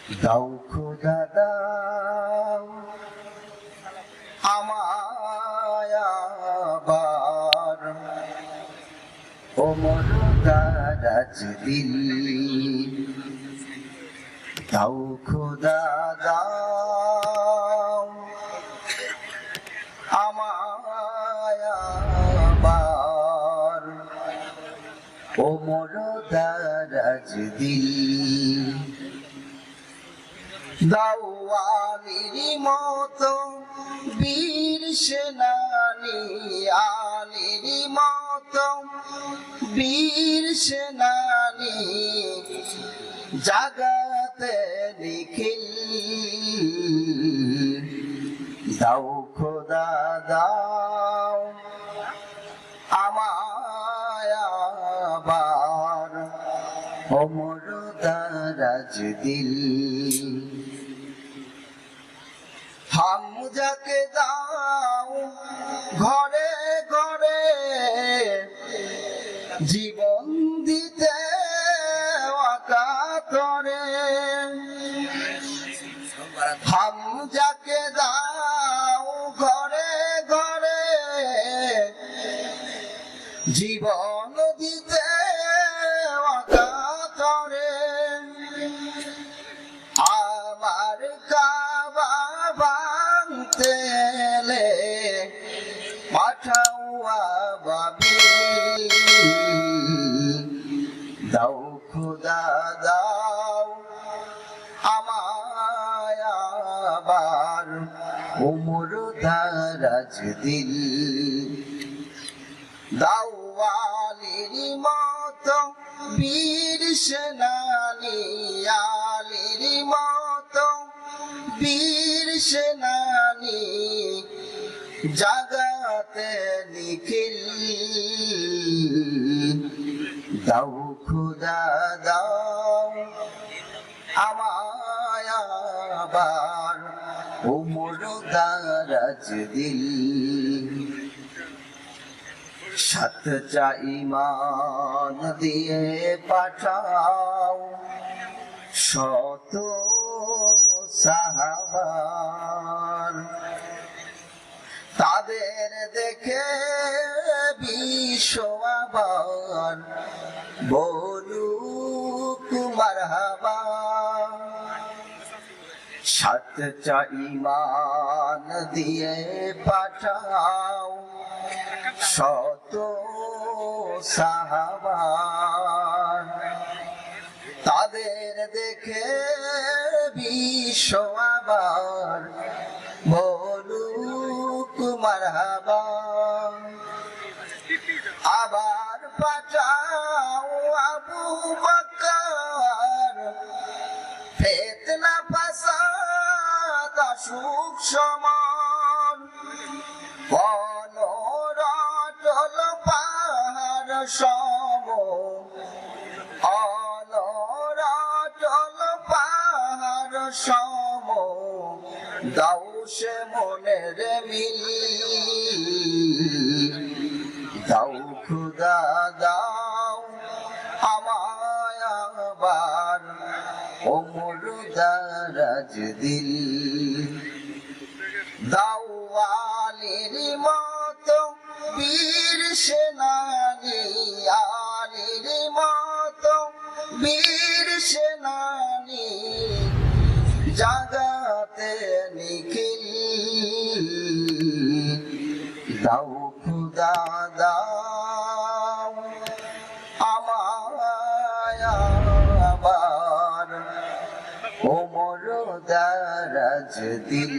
দাও খোদা দাও আমায় আবার ওমর দারাজ দিল। দাও খোদা দাও আমায় আবার ওমর দারাজ দিল। দাও আলীর মতো বীর সেনানী, আলীর মতো বীর সেনানী জাগাতে নিখিল। দাও খোদা দাও আমায় আবার ওমর দারাজ দিল। হামজাকে দাও ঘরে ঘরে জীবন দিতে অকাতরে। হামজাকে দাও ঘরে ঘরে জীবন দিতে অকাতরে। আমার কাবা ভাঙতে এলে পাঠাও আবাবিল। দাও খোদা দাও আমায় আবার ওমর দারাজ দিল। দাও আলীর মতো বীর সেনানী, আলীর মতো বীর সেনানী জাগাতে নিখিল। দাও খোদা দাও আমায় আবার ওমর দারাজ দিল। সাতটা ঈমান দিয়ে পাঠাও শত সাহাবার। তাদের দেখে বিশ্ব আবার বলুক মারহাবা। সাতটা ঈমান দিয়ে পাঠাও শত সাহাবার। তাদের দেখে বিশ্ব আবার বলুক মারহাবা। আবার পাঠাও আবু বকর ফিতনা ফাসাদ অসুখ সমান। অনরটল পাহাড় সম, অনরটল পাহাড় সম দাও সে মনের মিল। দাও খোদা দাও আমায় আবার ওমর দারাজ দিল। দাও আলীর মতো বীর সেনানী, আলীর মতো বীর সেনানী জাগাতে নিখিল। দাও খোদা দাও আমায় আবার ওমর দারাজ দিল।